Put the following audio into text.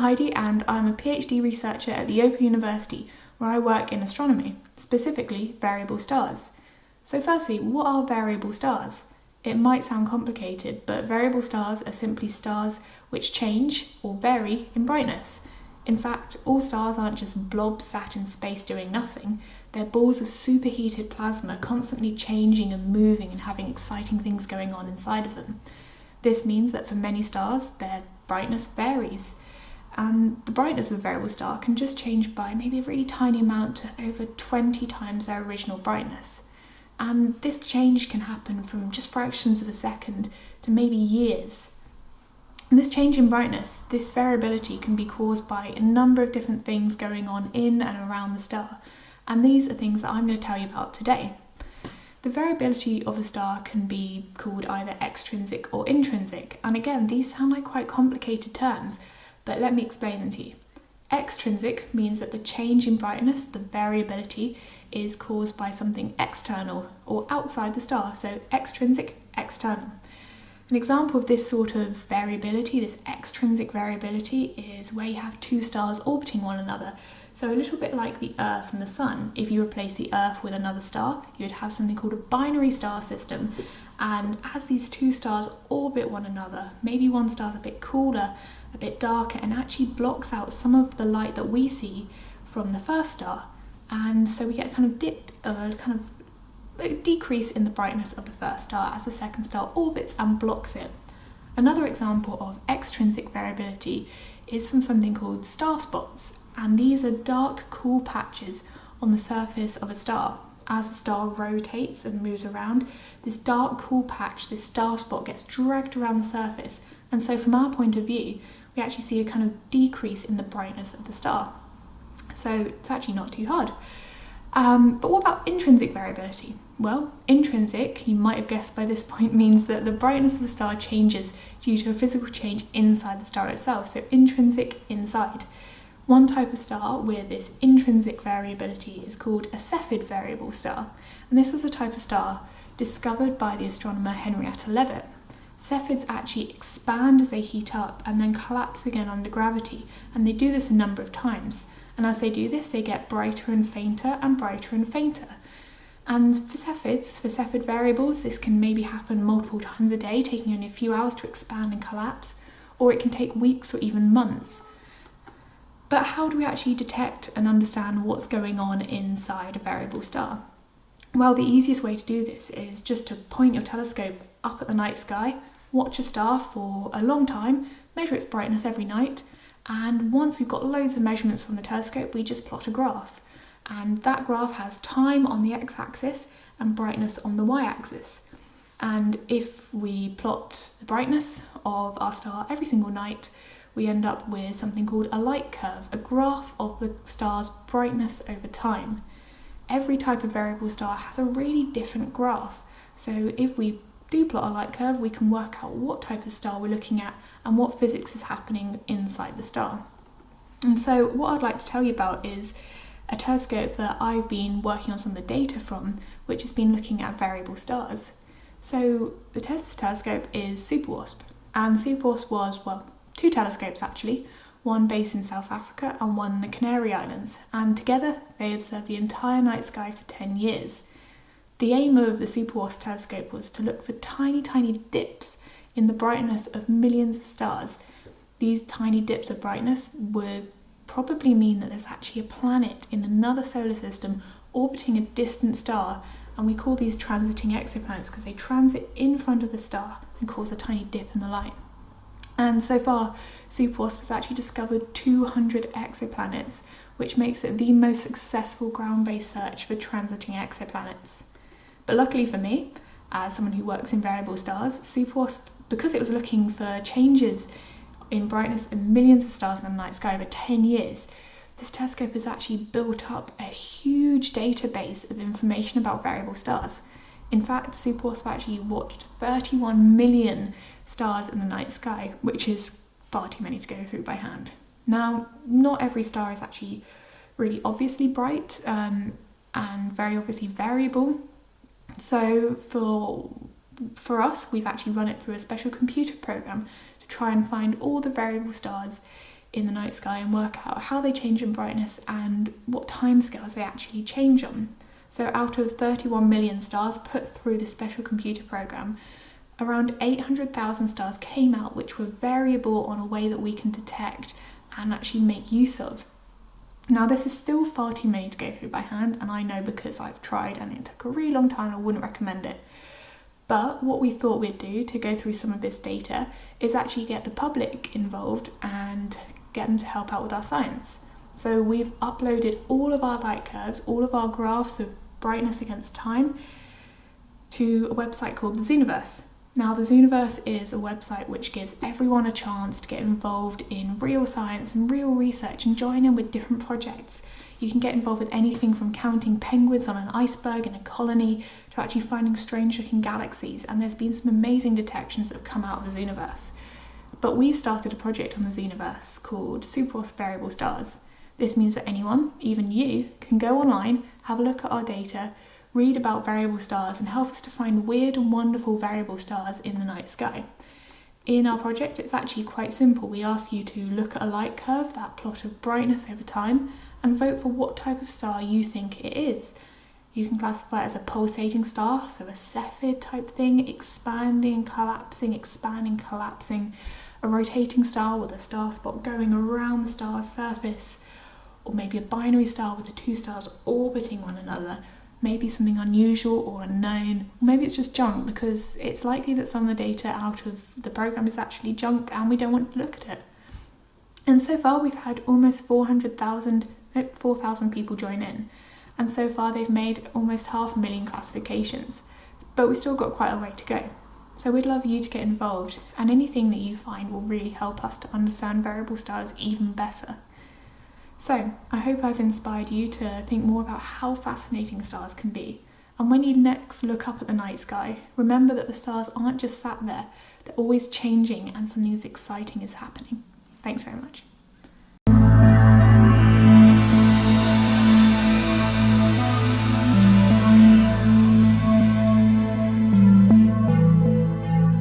Heidi and I'm a PhD researcher at the Open University where I work in astronomy, specifically variable stars. So firstly, what are variable stars? It might sound complicated, but variable stars are simply stars which change or vary in brightness. In fact, all stars aren't just blobs sat in space doing nothing. They're balls of superheated plasma constantly changing and moving and having exciting things going on inside of them. This means that for many stars, their brightness varies. And the brightness of a variable star can just change by maybe a really tiny amount to over 20 times their original brightness. And this change can happen from just fractions of a second to maybe years. And this change in brightness, this variability, can be caused by a number of different things going on in and around the star. And these are things that I'm going to tell you about today. The variability of a star can be called either extrinsic or intrinsic. And again, these sound like quite complicated terms, but let me explain them to you. Extrinsic means that the change in brightness, the variability, is caused by something external or outside the star. So extrinsic, external. An example of this sort of variability, this extrinsic variability, is where you have two stars orbiting one another. So a little bit like the Earth and the Sun. If you replace the Earth with another star, you would have something called a binary star system. And as these two stars orbit one another, maybe one star's a bit cooler, a bit darker, and actually blocks out some of the light that we see from the first star. And so we get a kind of dip, a decrease in the brightness of the first star as the second star orbits and blocks it. Another example of extrinsic variability is from something called star spots. And these are dark, cool patches on the surface of a star. As a star rotates and moves around, this dark, cool patch, this star spot, gets dragged around the surface. And so from our point of view, we actually see a kind of decrease in the brightness of the star. So it's actually not too hard. But what about intrinsic variability? Well, intrinsic, you might have guessed by this point, means that the brightness of the star changes due to a physical change inside the star itself. So intrinsic, inside. One type of star with this intrinsic variability is called a Cepheid variable star, and this was a type of star discovered by the astronomer Henrietta Leavitt. Cepheids actually expand as they heat up and then collapse again under gravity, and they do this a number of times. And as they do this, they get brighter and fainter and brighter and fainter. And for Cepheids, for Cepheid variables, this can maybe happen multiple times a day, taking only a few hours to expand and collapse, or it can take weeks or even months. But how do we actually detect and understand what's going on inside a variable star? Well, the easiest way to do this is just to point your telescope up at the night sky, watch a star for a long time, measure its brightness every night, and once we've got loads of measurements from the telescope, we just plot a graph. And that graph has time on the x-axis and brightness on the y-axis. And if we plot the brightness of our star every single night, we end up with something called a light curve, a graph of the star's brightness over time. Every type of variable star has a really different graph. So if we do plot a light curve, we can work out what type of star we're looking at and what physics is happening inside the star. And so what I'd like to tell you about is a telescope that I've been working on some of the data from, which has been looking at variable stars. So this telescope is SuperWASP, and SuperWASP was, two telescopes actually, one based in South Africa and one in the Canary Islands, and together they observed the entire night sky for 10 years. The aim of the SuperWASP telescope was to look for tiny, tiny dips in the brightness of millions of stars. These tiny dips of brightness would probably mean that there's actually a planet in another solar system orbiting a distant star, and we call these transiting exoplanets because they transit in front of the star and cause a tiny dip in the light. And so far, SuperWASP has actually discovered 200 exoplanets, which makes it the most successful ground-based search for transiting exoplanets. But luckily for me, as someone who works in variable stars, SuperWASP, because it was looking for changes in brightness in millions of stars in the night sky over 10 years, this telescope has actually built up a huge database of information about variable stars. In fact, SuperWASP actually watched 31 million stars in the night sky, which is far too many to go through by hand. Now, not every star is actually really obviously bright and very obviously variable. So for us, we've actually run it through a special computer program to try and find all the variable stars in the night sky and work out how they change in brightness and what timescales they actually change on. So out of 31 million stars put through the special computer program, around 800,000 stars came out which were variable on a way that we can detect and actually make use of. Now this is still far too many to go through by hand, and I know because I've tried and it took a really long time. I wouldn't recommend it. But what we thought we'd do to go through some of this data is actually get the public involved and get them to help out with our science. So we've uploaded all of our light curves, all of our graphs of brightness against time to a website called the Xenoverse. Now the Xenoverse is a website which gives everyone a chance to get involved in real science and real research and join in with different projects. You can get involved with anything from counting penguins on an iceberg in a colony to actually finding strange looking galaxies, and there's been some amazing detections that have come out of the Xenoverse. But we've started a project on the Xenoverse called SuperWASP variable stars. This means that anyone, even you, can go online, have a look at our data, read about variable stars and help us to find weird and wonderful variable stars in the night sky. In our project it's actually quite simple. We ask you to look at a light curve, that plot of brightness over time, and vote for what type of star you think it is. You can classify it as a pulsating star, so a Cepheid type thing, expanding, collapsing, a rotating star with a star spot going around the star's surface, or maybe a binary star with the two stars orbiting one another, maybe something unusual or unknown, or maybe it's just junk, because it's likely that some of the data out of the program is actually junk and we don't want to look at it. And so far we've had almost 4,000 people join in, and so far they've made almost 500,000 classifications, but we've still got quite a way to go. So we'd love you to get involved, and anything that you find will really help us to understand variable stars even better. So I hope I've inspired you to think more about how fascinating stars can be, and when you next look up at the night sky, remember that the stars aren't just sat there, they're always changing and something exciting is happening. Thanks very much.